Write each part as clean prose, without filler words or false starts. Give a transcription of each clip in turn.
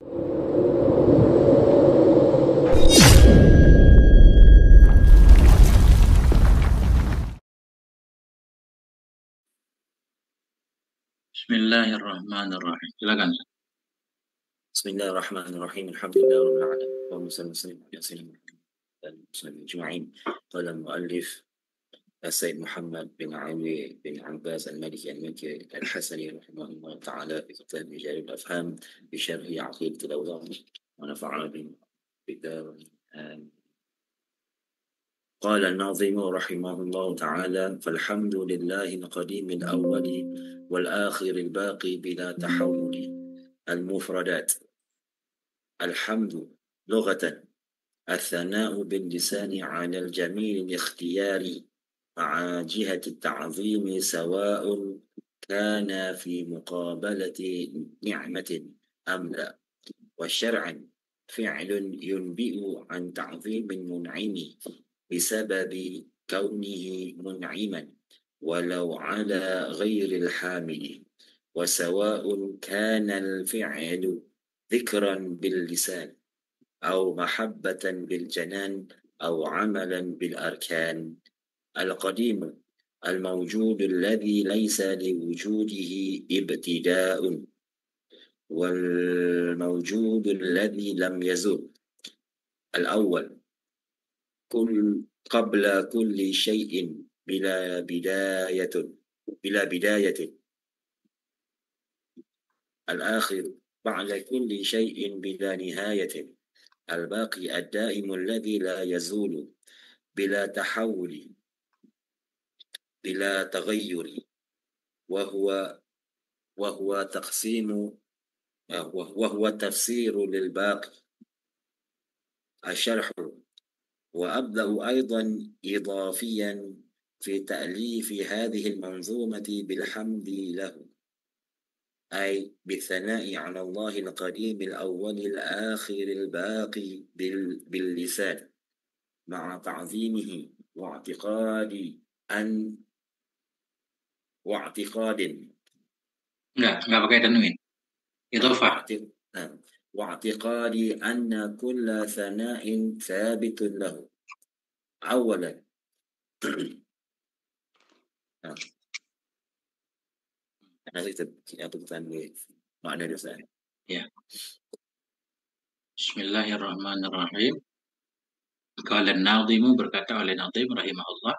Bismillahirrahmanirrahim. Silakan. Bismillahirrahmanirrahim. Alhamdulillah rabbil alamin. Allahumma salli wa sallim ala sayyidina Muhammad dan muslimin ajma'in. Qala al-muallif Sayyid Muhammad bin Ali bin Abbas al-Maliki al-Makki al-Hasani rahimahullah ta'ala fi kitab Jalil al-Afham bi syarh Aqidah al-Awdhan wa nafa'ana bidar. قال الناظم رحمه الله تعالى فالحمد لله القديم الأول والآخر الباقي بلا تحول. المفردات: الحمد لغة الثناء باللسان على الجميل الاختياري مع جهة التعظيم سواء كان في مقابلة نعمة أم لا. والشرعا فعل ينبئ عن تعظيم المنعم بسبب كونه منعما ولو على غير الحامل. وسواء كان الفعل ذكرا باللسان أو محبة بالجنان أو عملا بالأركان. القديم الموجود الذي ليس لوجوده ابتداء، والموجود الذي لم يزل. الأول قبل كل شيء بلا بداية. الآخر بعد كل شيء بلا نهاية. الباقي الدائم الذي لا يزول بلا تحول بلا تغير. وهو تفسير للباقي. الشرح: وأبدأ أيضا إضافيا في تأليف هذه المنظومة بالحمد له، أي بالثناء على الله القديم الأول الآخر الباقي باللسان مع تعظيمه واعتقاد Enggak pakai tanwin. Idhofah. واعتقاد أن كل ثناء ثابت له. أولا أنا أكتب معنى الرسالة. Ya. Bismillahirrahmanirrahim. Qala an-nadhimu, berkata oleh Nadhim rahimahullah,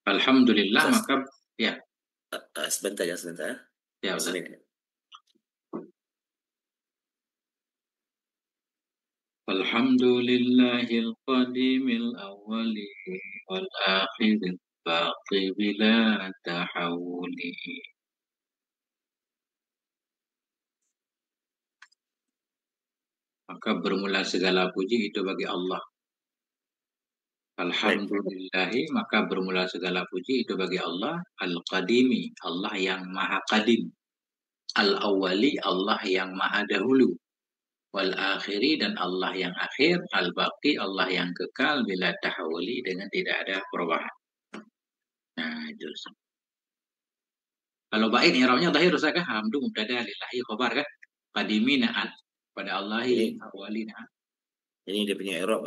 alhamdulillah, maka ya. Sebentar. Ya, Ustaz. Alhamdulillahil qadimil awwali wal akhiril baqi bila tahawuli. Maka bermula segala puji itu bagi Allah. Alhamdulillahi, maka bermula segala puji itu bagi Allah. Al-Qadimi, Allah yang maha qadim. Al-Awwali, Allah yang maha dahulu. Wal-Akhiri, dan Allah yang akhir. Al-Baqi, Allah yang kekal bila tahawuli, dengan tidak ada perubahan. Nah, itu. Kalau bait i'rabnya zahir Ustaz kan? Hamdu mubtada lillahi khabar kan? Qadimi na'at. Pada Allahi awwali na'at. Ini dia punya i'rab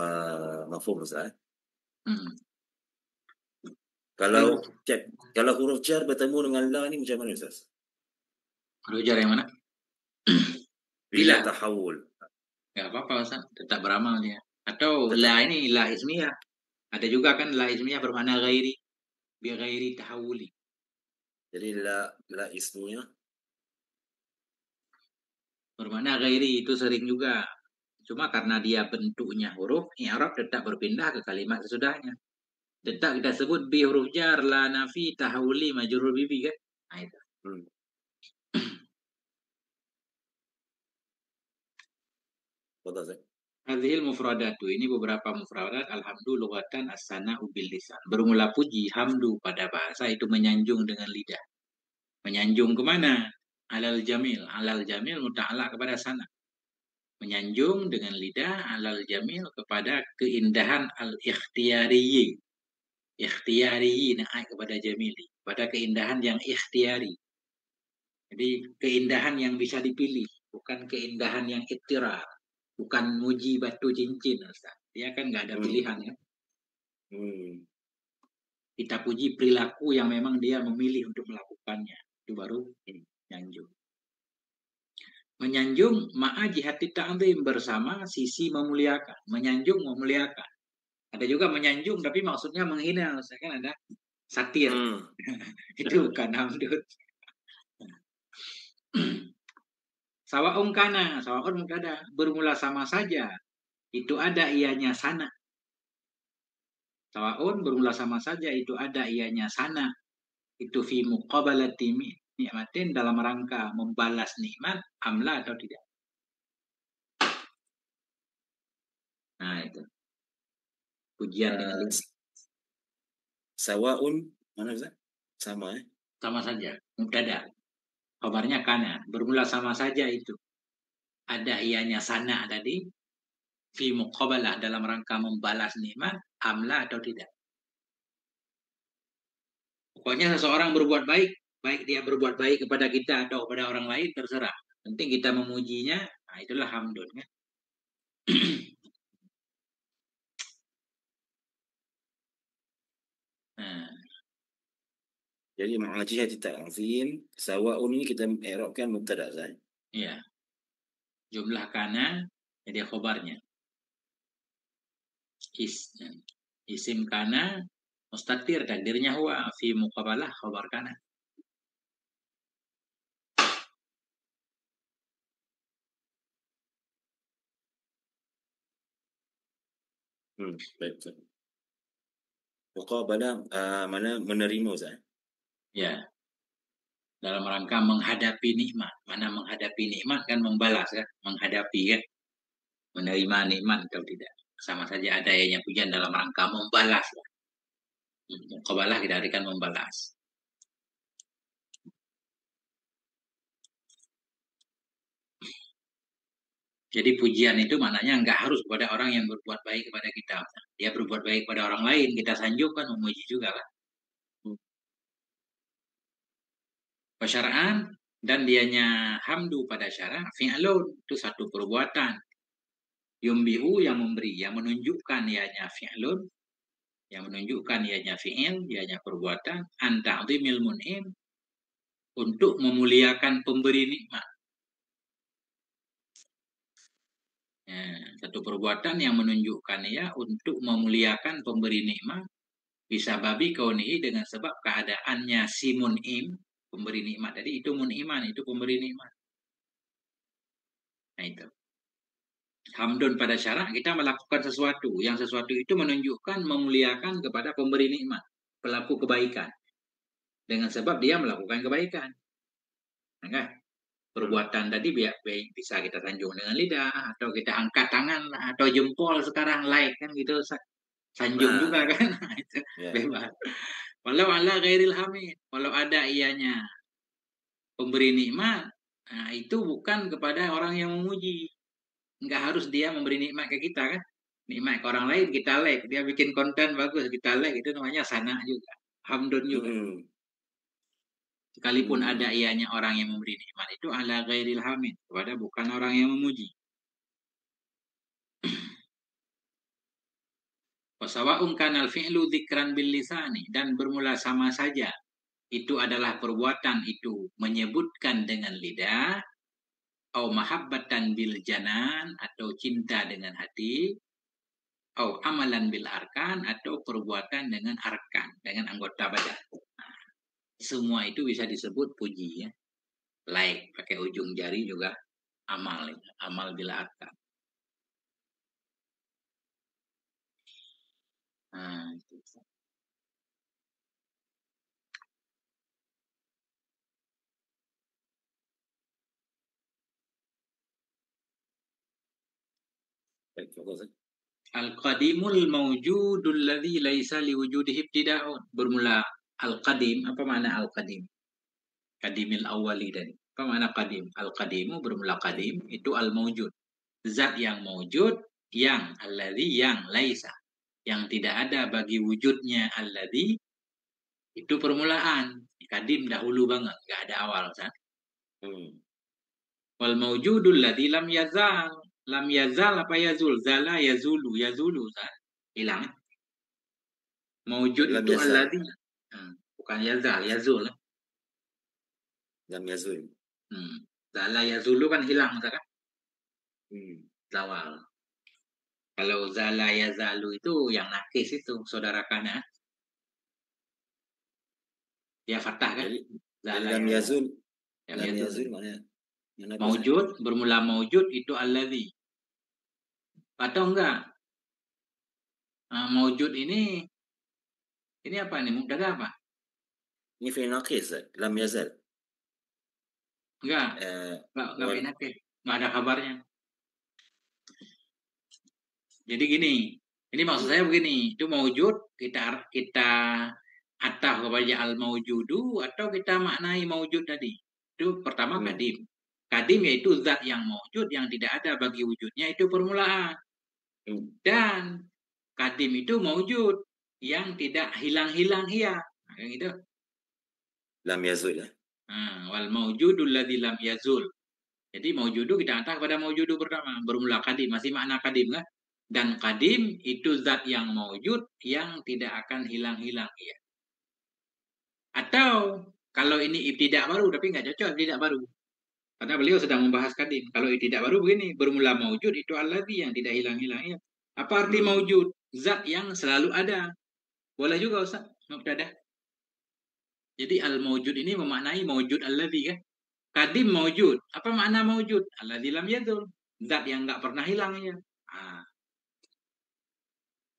mafhum Ustaz. Kalau huruf jar bertemu dengan la ni macam mana Ustaz? Huruf jar yang mana? Bila tahawul. Enggak apa-apa Ustaz, tetap beramal dia. Atau la ini la ismiyah. Ada juga kan la ismiyah bermakna ghairi, bi ghairi tahawuli. Jadi la ismiyah bermakna ghairi, itu sering juga. Cuma karena dia bentuknya huruf, i'rab tetap berpindah ke kalimat sesudahnya. Tetap kita sebut bi huruf jar, la nafi, tahawuli, majrur bibi kan? Nah itu. Hadhil mufradatu, ini beberapa mufradat. Alhamdulillah lughatan as-sana'u bil lisan. Bermula puji, hamdu pada bahasa itu menyanjung dengan lidah. Menyanjung kemana? Alal jamil. Alal jamil muta'alaq kepada sana. Menyanjung dengan lidah alal jamil kepada keindahan al-ikhtiyariyi. Ikhtiyariyi naik kepada jamili. Pada keindahan yang ikhtiyari. Jadi keindahan yang bisa dipilih. bukan keindahan yang ittirar, bukan muji batu cincin, Ustaz. Dia kan nggak ada pilihan ya. Kita puji perilaku yang memang dia memilih untuk melakukannya. Itu baru menyanjung. Menyanjung ma'a jihati ta'zim, bersama sisi memuliakan. Menyanjung memuliakan. Ada juga menyanjung tapi maksudnya menghina. Ustaz, kan ada satir. Itu bukan hamdun. Sawa'un kana, sawa'un mubtada, bermula sama saja. Itu ada ianya sana. Sawa'un bermula sama saja, itu ada ianya sana. Itu fi muqabalati nikmatin, dalam rangka membalas nikmat, amla atau tidak. Nah, itu. Pujian dengan Sawaun, mana Ustaz? Sama ya? Sama saja, mubtada. Kabarnya kana, bermula sama saja itu. Ada ianya sana tadi, fi muqabalah, dalam rangka membalas nikmat, amla atau tidak. Pokoknya seseorang berbuat baik, baik dia berbuat baik kepada kita atau kepada orang lain, terserah. Penting kita memujinya, nah itulah hamdun. Ya. Nah, jadi ma'ajihati ta'zim, sawaun ini kita i'rabkan mubtada Ustaz. iya. Jumlah kana jadi khobarnya. Isim kana mustatir, takdirnya huwa, fi muqabalah khobar kana. Baik. Muqabalah mana menerima Ustaz. Ya, dalam rangka menghadapi nikmat. Mana menghadapi nikmat kan membalas kan, menghadapi kan, menerima nikmat atau tidak. Sama saja ada yang pujian dalam rangka membalas. Muqabalah kita artikan membalas. Jadi pujian itu maknanya nggak harus kepada orang yang berbuat baik kepada kita. Dia berbuat baik kepada orang lain, kita sanjung kan memuji juga kan. Pasyaraan dan dianya hamdu pada syara, fi'lun itu satu perbuatan. Yumbihu yang memberi, yang menunjukkan ianya fi'lun, yang menunjukkan ianya fi'il, ianya perbuatan, an ta'zimil mun'im, untuk memuliakan pemberi nikmat. Satu perbuatan yang menunjukkan ia untuk memuliakan pemberi nikmat, bisa babi kaunihi, dengan sebab keadaannya si mun'im, pemberi nikmat tadi itu mun'iman, itu pemberi nikmat. Nah itu. Hamdun pada syarak, kita melakukan sesuatu, yang sesuatu itu menunjukkan memuliakan kepada pemberi nikmat, pelaku kebaikan, dengan sebab dia melakukan kebaikan. Nah, perbuatan tadi bisa kita sanjung dengan lidah, atau kita angkat tangan, atau jempol sekarang like kan gitu, sanjung juga kan. Itu bebas. Walau ala ghairil hamid, kalau ada ianya pemberi nikmat, nah itu bukan kepada orang yang memuji. Nggak harus dia memberi nikmat ke kita kan. Nikmat ke orang lain kita like, dia bikin konten bagus kita like, itu namanya sana juga, hamdun juga. Sekalipun ada ianya orang yang memberi nikmat, itu ala ghairil hamid, kepada bukan orang yang memuji. Wasawa'un kanal fi'lu dzikran bil lisani, dan bermula sama saja itu adalah perbuatan itu menyebutkan dengan lidah, au mahabbatan bil janan, atau cinta dengan hati, au amalan bil arkan, atau perbuatan dengan arkan, dengan anggota badan. Semua itu bisa disebut puji ya. Like pakai ujung jari juga amal, amal bila arkan. Nah, itu. Al-qadimul mawjudul ladzi laisa liwujudihi ibtida'un. Bermula al-qadim, apa makna al-qadim? Qadimil awwali tadi. Apa makna qadim? Al-qadimu bermula qadim, itu al-mawjud. Zat yang mawjud, yang alladzi, yang laisa, yang tidak ada bagi wujudnya alladzi, itu permulaan. Qadim dahulu banget, nggak ada awal kan? Wal maujudul ladzi lam yazal. Lam yazal apa yazul? Zala yazulu, yazulu Ustaz. Hilang. Maujud Lam itu yazal. alladzi. Bukan yazal, yazul. Lam yazul. Zala yazulu kan hilang Ustaz kan? Hmm. Zawal. Kalau zala yazalu itu yang nakis itu, saudara kana. Dia fathah kan? Jadi Zala lam yazalu. yazul. Lam Lam yazul. yazul maknanya apa Ustaz? Maujud, bermula maujud itu alladzi. Atau enggak? Maujud ini apa nih? Mubtada apa? Ini fi'il naqis, Ustaz. Lam yazal. Enggak, Eh, enggak wal, enak deh. Enggak ada kabarnya. Jadi gini, ini maksud saya begini, itu maujud kita atah kepada al maujudu atau kita maknai maujud tadi. Itu pertama hmm. kadim. Kadim yaitu zat yang maujud yang tidak ada bagi wujudnya itu permulaan. Dan kadim itu maujud yang tidak hilang-hilang iya. Nah, kayak gitu. Lam yazul ya. Wal maujudul ladzi lam yazul. Jadi maujudu kita hantar kepada maujudu pertama. Bermula kadim. Masih makna kadim kan? Dan kadim itu zat yang maujud yang tidak akan hilang-hilang. Ya. Atau kalau ini ibtidak baru, tapi nggak cocok ibtidak baru. Karena beliau sedang membahas kadim. Kalau ibtidak baru begini, bermula maujud itu alladzi yang tidak hilang-hilang. Ya. Apa arti maujud? Zat yang selalu ada. Boleh juga Ustaz. Mubtada. Jadi al-maujud ini memaknai maujud alladzi kan? Kadim maujud. Apa makna maujud? Alladzi lam yadul. Zat yang nggak pernah hilang ya. Ah,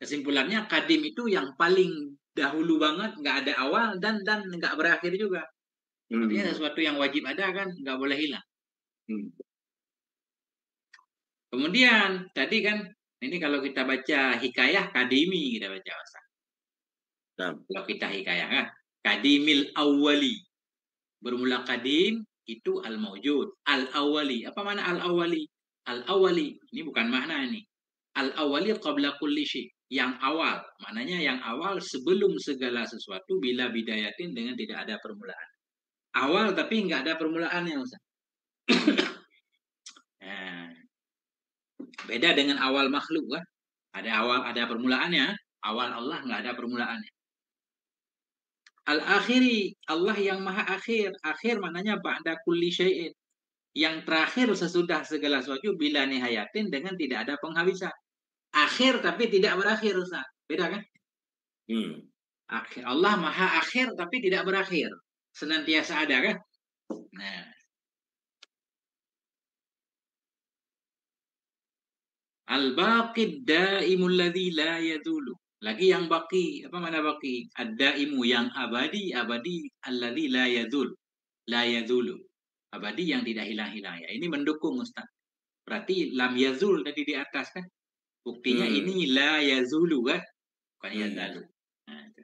kesimpulannya kadim itu yang paling dahulu banget, nggak ada awal dan nggak berakhir juga. Artinya sesuatu yang wajib ada kan, nggak boleh hilang. Kemudian tadi kan, ini kalau kita baca hikayah kadimi kita baca Ustaz. Kalau kita hikayah kan, kadimil awwali. Bermula kadim itu al-maujud. Al-awwali. Apa mana al-awwali? Al-awwali. Ini bukan makna ini. Al-awwali qabla kulli syai'. Yang awal. Maknanya yang awal sebelum segala sesuatu bila bidayatin dengan tidak ada permulaan. Awal tapi nggak ada permulaannya Ustaz. Nah, beda dengan awal makhluk kan. Ada awal, ada permulaannya. Awal Allah nggak ada permulaannya. Al-akhiri, Allah yang maha akhir. Akhir maknanya ba'da kulli syai'in. Yang terakhir sesudah segala sesuatu bila nihayatin dengan tidak ada penghabisan. Akhir tapi tidak berakhir Ustaz. Beda kan? Akhir. Allah maha akhir tapi tidak berakhir. Senantiasa ada kan? Nah. Al-baqid daimul ladzi la yadulu. Lagi yang baki. Apa mana baki? Ad-daimu yang abadi, abadi alladzi la yadul. La yadulu. Abadi yang tidak hilang-hilang ya. Ini mendukung Ustaz. Berarti lam yazul tadi di atas kan? Buktinya ini la yazulu kan? Bukan yazalu. Nah, itu.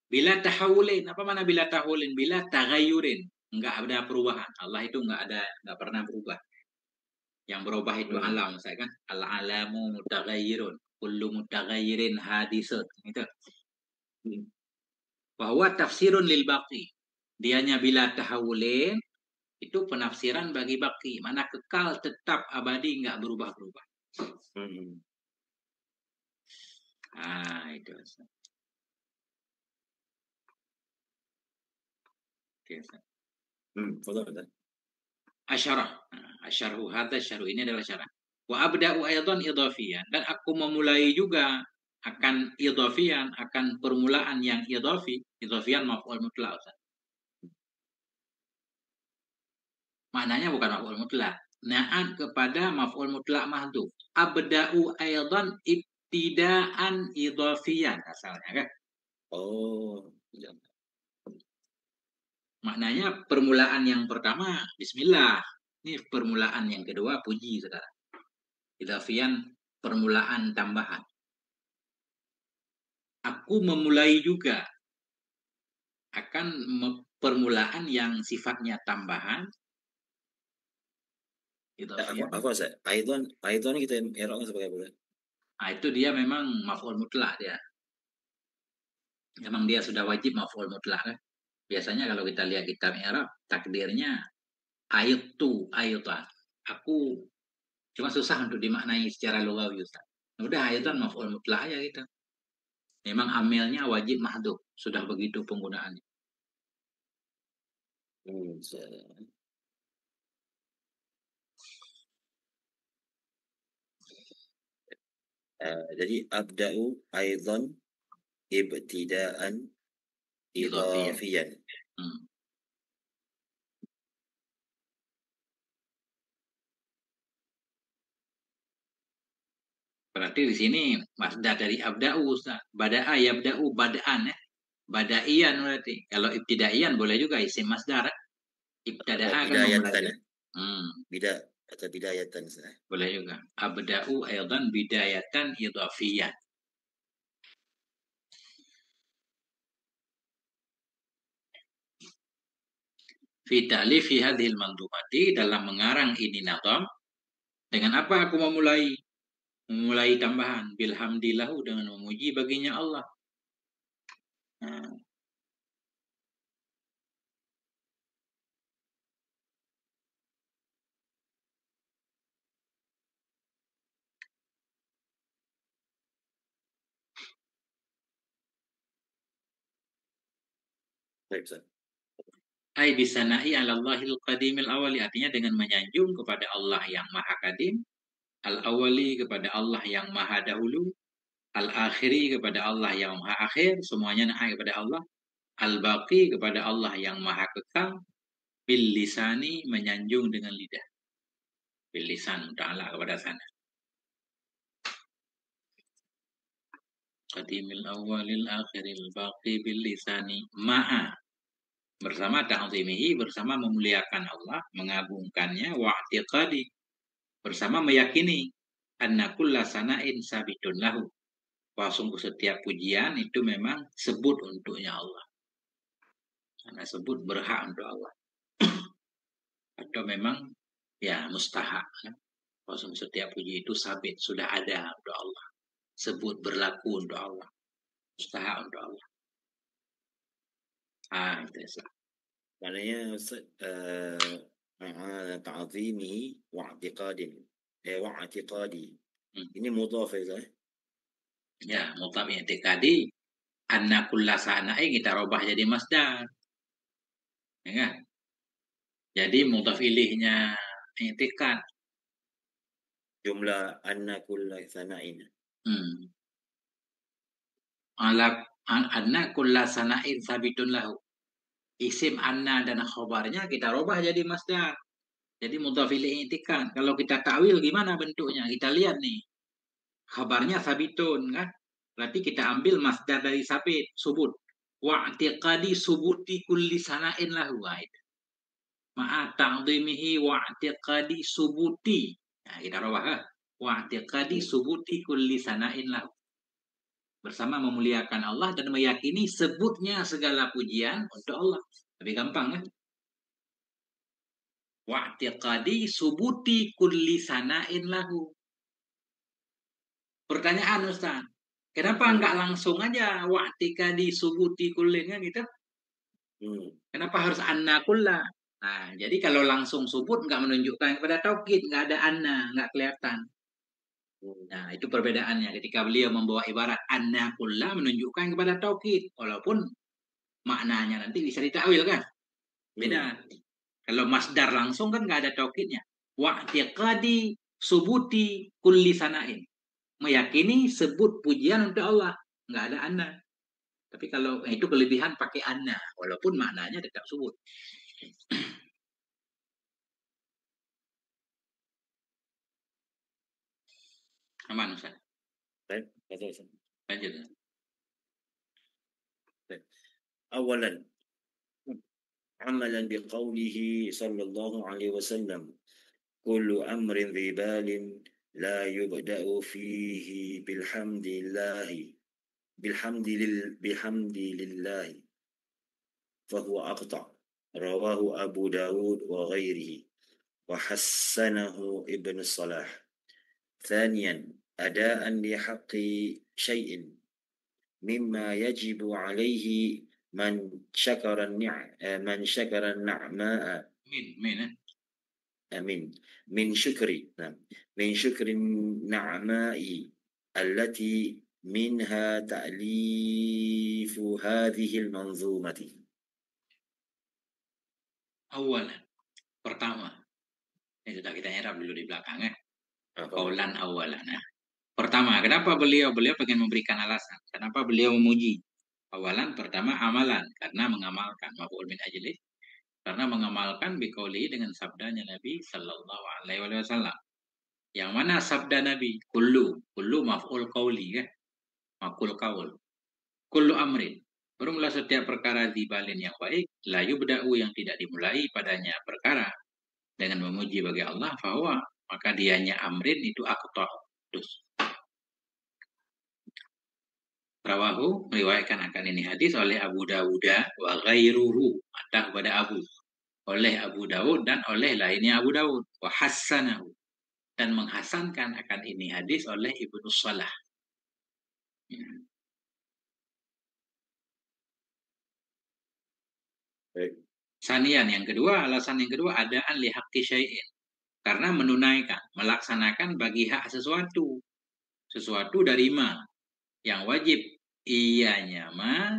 Bila tahawulin, apa mana bila tahawulin? Bila tagayurin, enggak ada perubahan. Allah itu enggak pernah berubah. Yang berubah itu alam, saya kan al-alamu mutaghayyirun, kullu mutaghayyirin hadisut. Itu. Bahwa tafsirun lil baqi. Dianya bila tahawulin itu penafsiran bagi baqi, mana kekal tetap abadi enggak berubah-berubah. Itu. Asyarah. Asyarhu hadza syarhu ini adalah syarah. Wa abda'u aidan idhafiyan dan aku memulai juga akan idhafiyan, akan permulaan yang idhafi, idhafiyan maf'ul mutlaq. Maknanya bukan maf'ul mutlaq. Na'at kepada maf'ul mutlaq mahdhuf. Abda'u aidan ibtidaan idhafiyan asalnya kan? Ya. Maknanya permulaan yang pertama bismillah. Ini permulaan yang kedua puji Saudara. Idhafiyan permulaan tambahan. Aku memulai juga akan permulaan yang sifatnya tambahan. Apa saya? Aidan kita eroknya sebagai apa? Itu dia memang maf'ul mutlak dia. Memang dia sudah wajib maf'ul mutlak kan. Biasanya kalau kita lihat kitab I'rab, takdirnya ayatu ayatan. Aku cuma susah untuk dimaknai secara lughawi Ustaz. Udah ayatan maf'ul mutlak aja gitu. Memang amilnya wajib mahdhuf, sudah begitu penggunaannya. Jadi abda'u aidan ibtida'an Idhafiyah. idafiyan. Berarti di sini masdar dari abda'u Ustaz. Bada'a yabda'u bada'an ya. Bada'iyan berarti. Kalau ibtidaiyan boleh juga isim masdar. Ibtada'a kan Bidayatan. memulai. Bida atau bidayatan. Boleh juga. Abda'u aydan bidayatan idhafiyyan. Fi ta'lifi hadhil mandumati, dalam mengarang ini nazam. Dengan apa aku memulai? Memulai tambahan. Bilhamdillahu, dengan memuji baginya Allah. Nah, Baik, Ustaz. ai bisana'i 'ala Allahil qadimil awali, artinya dengan menyanjung kepada Allah yang Maha Qadim, al-awali kepada Allah yang Maha Dahulu, al-akhiri kepada Allah yang Maha Akhir, semuanya naik kepada Allah, al-baqi kepada Allah yang Maha Kekal, bil lisani, menyanjung dengan lidah. Bil lisan ta'ala kepada sana. Qadimil awalil akhiril baqi bil lisani ma'a, bersama ta'zimihi, bersama memuliakan Allah, mengagungkannya, wa'tiqadi, bersama meyakini anna kulla sana'in sabitun lahu, bahwa sungguh setiap pujian itu memang sebut untuknya Allah. Karena sebut berhak untuk Allah. Atau memang ya mustahak. Bahwa sungguh setiap puji itu sabit, sudah ada untuk Allah. Sebut berlaku untuk Allah. Mustahak untuk Allah. Itu. Maknanya Ustaz, ta'zimihi wa'tiqadin. Wa'tiqadi. Ini mudhaf ya, Ustaz? Ya, mudhaf i'tiqadi. Anna kulla sana'in kita robah jadi masdar. Ya kan? Jadi mudhaf ilihnya i'tiqad. Jumlah anna kulla sana'in. Anna kulla sana'in sabitun lahu. Isim anna dan khobarnya kita robah jadi masdar. Jadi mudhaf ilaih i'tiqad. Kalau kita takwil gimana bentuknya? Kita lihat nih. Khabarnya sabitun kan? Berarti kita ambil masdar dari sabit, subut. Wa'tiqadi subuti kulli sana'in lahu. Ma'a ta'zimihi wa'tiqadi subuti. Nah, kita robah kan? Wa'tiqadi subuti kulli sana'in lahu. Bersama memuliakan Allah dan meyakini sebutnya segala pujian untuk Allah. Lebih gampang kan? Wa'tiqadi subuti kulli sana'in lahu. Pertanyaan Ustaz, kenapa enggak langsung aja wa'tiqadi subuti kullin kan gitu? Kenapa harus anna kulla? Nah, jadi kalau langsung subut enggak menunjukkan kepada taukid, enggak ada anna, enggak kelihatan. Nah, itu perbedaannya. Ketika beliau membawa ibarat anna kulla menunjukkan kepada taukid, walaupun maknanya nanti bisa ditakwil kan? Beda. Kalau masdar langsung kan nggak ada taukidnya. Wa'tiqadi subuti kulli sana'in. Meyakini sebut pujian untuk Allah. Nggak ada anna. Tapi kalau itu kelebihan pakai anna. Walaupun maknanya tetap subut. Aman Ustaz? Baik. Lanjut. Awalan, amalan biqawlihi sallallahu alaihi wasallam, kullu amrin dhibalin la yubda'u fihi bilhamdillahi bihamdillahi fahuwa aqta'. Rawahu Abu Dawud wa ghairihi wa hassanahu Ibn Salah. Thaniyan, adaan li haqqi syai'in مما يجب عليه من شكر النعماء من من شكر نعم من شكر النعماء التي منها تأليف هذه المنظومة. Awalan, pertama. Ini sudah kita nyerap dulu di belakang ya. Kaulan awalan ya. Pertama, kenapa beliau pengen memberikan alasan? Kenapa beliau memuji? Awalan, pertama amalan, karena mengamalkan maf'ul min ajli, karena mengamalkan biqauli dengan sabdanya Nabi Sallallahu Alaihi Wasallam. Yang mana sabda Nabi? Kullu maf'ul qauli ya, maf'ul qaul. Kullu amrin. Bermula setiap perkara dibalin yang baik, la yubda'u yang tidak dimulai padanya perkara dengan memuji bagi Allah, bahwa maka dianya amrin itu aqta' dus. Rawahu meriwayatkan akan ini hadis oleh Abu Dawud wa ghairuhu, atah pada Abu, oleh Abu Dawud dan oleh lainnya Abu Dawud, wa hassanahu, dan menghasankan akan ini hadis oleh Ibnu Salah. Sanian yang kedua, alasan yang kedua, adaan li haqqi syai'in, karena menunaikan, melaksanakan bagi hak sesuatu. Sesuatu dari ma, yang wajib ianya ma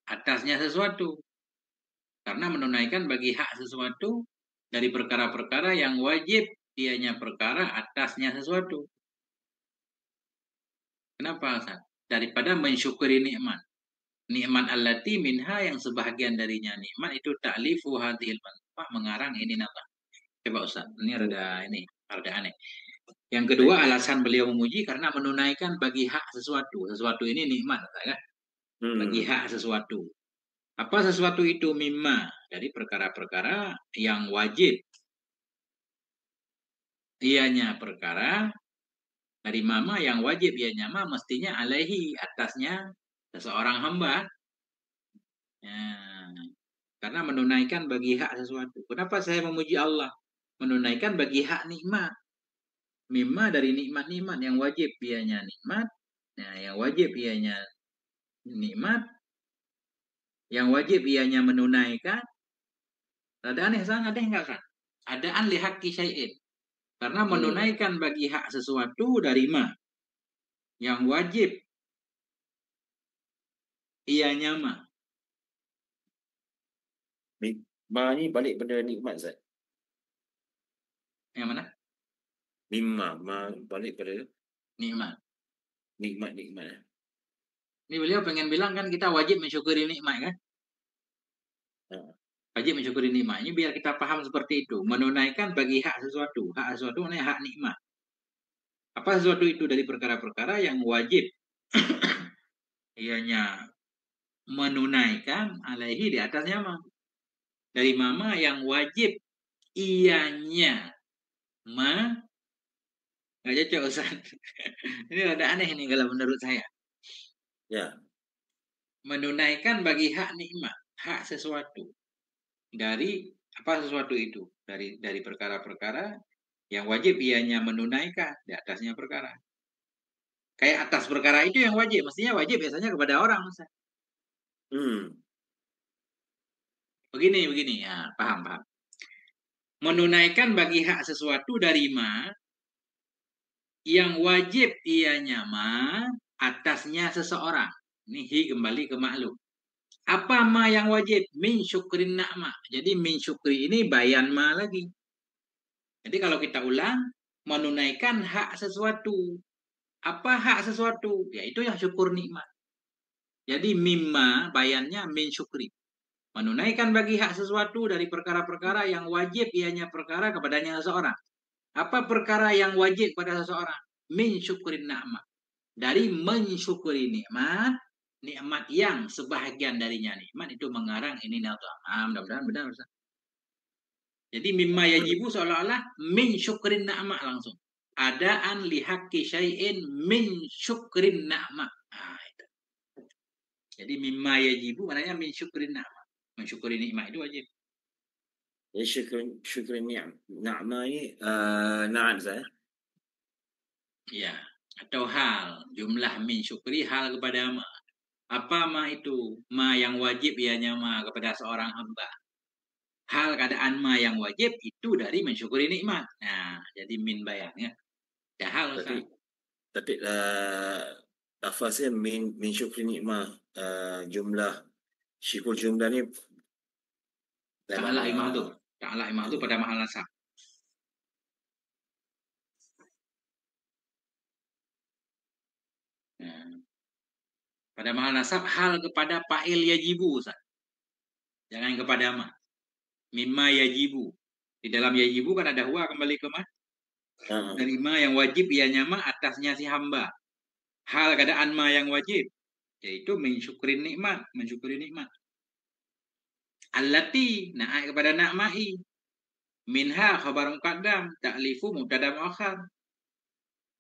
atasnya sesuatu. Karena menunaikan bagi hak sesuatu dari perkara-perkara yang wajib ianya perkara atasnya sesuatu. Kenapa, Ustaz? Daripada mensyukuri nikmat. Nikmat allati minha, yang sebahagian darinya nikmat itu ta'lifu hadhil manfaat, mengarang ini nama. Coba Ustaz, ini rada aneh. Yang kedua, alasan beliau memuji karena menunaikan bagi hak sesuatu. Sesuatu ini nikmat, kan? Bagi hak sesuatu. Apa sesuatu itu? Mimma, dari perkara-perkara yang wajib ianya perkara, dari mama yang wajib ianya ma, mestinya alaihi, atasnya seseorang hamba. Karena menunaikan bagi hak sesuatu. Kenapa saya memuji Allah? Menunaikan bagi hak nikmat. Mimma, dari nikmat-nikmat yang wajib ianya nikmat. Nah, yang wajib ianya nikmat, yang wajib ianya menunaikan. Ada aneh, sangat aneh enggak kan? Adaan li haqqi syai'in. Karena menunaikan bagi hak sesuatu dari ma, yang wajib ianya ma. Ma ni balik pada nikmat, Zat. Yang mana? Mimma, ma balik pada Nikmat. Nikmat. Ini beliau pengen bilang kan kita wajib mensyukuri nikmat kan? Wajib mensyukuri nikmat. Ini biar kita paham seperti itu. Menunaikan bagi hak sesuatu. Hak sesuatu namanya hak nikmat. Apa sesuatu itu? Dari perkara-perkara yang wajib ianya menunaikan alaihi, di atasnya mah. Dari mama yang wajib ianya nggak cocok, Ustaz. Ini rada aneh nih kalau menurut saya. Ya. Menunaikan bagi hak nikmat, hak sesuatu. Dari apa sesuatu itu? Dari perkara-perkara yang wajib ianya menunaikan, di atasnya perkara. Kayak atas perkara itu yang wajib, mestinya wajib biasanya kepada orang, Ustaz. Begini ya, paham. Menunaikan bagi hak sesuatu dari ma, yang wajib ianya ma atasnya seseorang. Ini hi kembali ke maklum. Apa ma yang wajib? Min syukrin na'ma. Jadi min syukri ini bayan ma lagi. Jadi kalau kita ulang, menunaikan hak sesuatu. Apa hak sesuatu? Yaitu yang syukur nikmat. Jadi mimma bayannya min syukri. Menunaikan bagi hak sesuatu dari perkara-perkara yang wajib ianya perkara kepadanya seseorang. Apa perkara yang wajib pada seseorang? Min syukrin na'ma. Dari mensyukuri nikmat, nikmat yang sebahagian darinya nikmat itu mengarang ini na'ma. Mudah-mudahan benar, Ustaz. Jadi mimma yajibu seolah-olah min syukrin na'ma langsung. Adaan li haqqi syai'in min syukrin na'ma. Nah, itu. Jadi mimma yajibu maknanya min syukrin na'ma. Mensyukuri nikmat itu wajib. Ya, syukrin ni'mah ini na'am, Zat. Ya. atau hal, jumlah min syukri hal kepada ma. Apa ma itu? Ma yang wajib ianya ma kepada seorang hamba. Hal keadaan ma yang wajib itu dari mensyukuri nikmat. Nah, jadi min bayangnya. Ada hal Ustaz. Tapi lafaznya min syukri nikmah, jumlah syukur jumlah ni dalam Ta'ala imah tu. Ta'ala imah tu pada mahal nasab. Pada mahal nasab hal kepada fa'il yajibu Ustaz. Jangan kepada ma. Mimma yajibu. Di dalam yajibu kan ada huwa kembali ke ma. Dari ma yang wajib ianya ma atasnya si hamba. Hal keadaan ma yang wajib yaitu mensyukuri nikmat, allati na'a kepada na'mai. Minha khabar muqaddam, ta'lifu mubtada muakhar.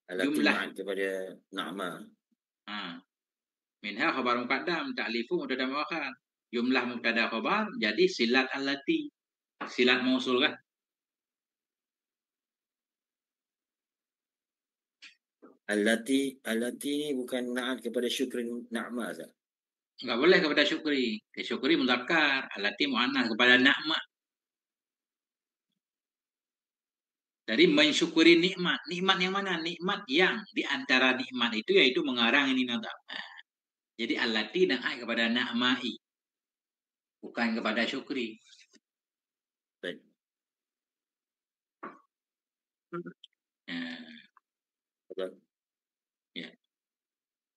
jumlah kepada na'ma. Minha khabar muqaddam, ta'lifu mubtada muakhar. Jumlah mubtada khabar jadi silat allati. Silat mausul kan? Allati ni bukan na'at kepada syukri na'ma Ustaz. Enggak boleh kepada syukri. Syukri muzakkar, allati muannas kepada na'ma. Dari mensyukuri nikmat. Nikmat yang mana? Nikmat yang di antara nikmat itu yaitu mengarang ini nazar. Jadi allati na'a kepada na'mai. Bukan kepada syukri. Baik. Ya.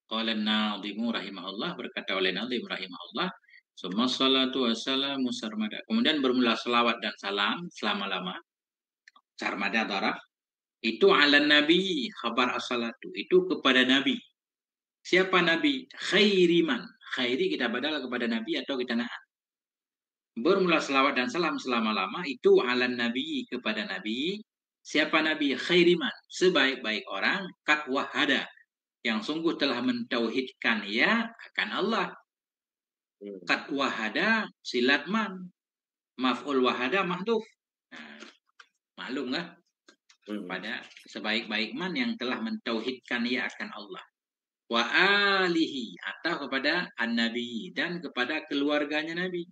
Qala an-nadhimu rahimahullah, berkata oleh nadhim rahimahullah, summa salatu wassalamu sarmada. Kemudian bermula selawat dan salam selama-lama. Sarmada darah. Itu ala nabi khabar as-salatu. Itu kepada nabi. Siapa nabi? Khairiman. Khairi kita badal kepada nabi atau kita na'at. Bermula selawat dan salam selama-lama itu ala nabi kepada nabi. Siapa nabi? Khairiman. Sebaik-baik orang. Kat wahada. Yang sungguh telah mentauhidkan ya akan Allah. Kat wahada silat man. Maf'ul wahada mahdhuf. Nah, maklum nggak? Pada sebaik-baik man yang telah mentauhidkan ia akan Allah. Wa alihi atau kepada an-nabi dan kepada keluarganya Nabi.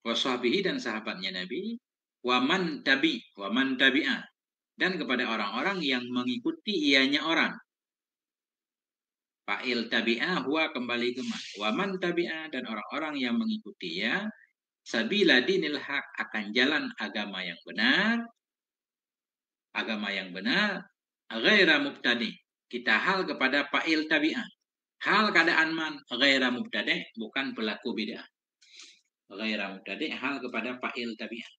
Wa sahbihi dan sahabatnya Nabi. Wa man tabi'a dan kepada orang-orang yang mengikuti ianya orang. Fa'il tabi'a huwa kembali ke man. Wa man tabi'a dan orang-orang yang mengikuti ya. Sabila dinil haq akan jalan agama yang benar. Agama yang benar, ghaira mubtadi. Kita hal kepada fa'il tabi'ah. Hal keadaan man, ghaira mubtadi, bukan pelaku bid'ah. Ghaira mubtadi, hal kepada fa'il tabi'ah.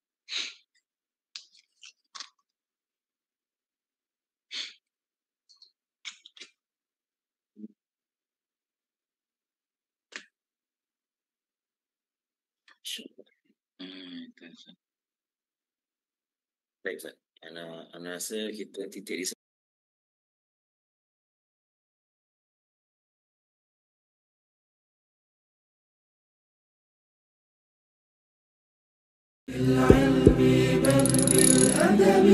Baik Ustaz. Ana rasa kita titik di بالعلم بل بالأدب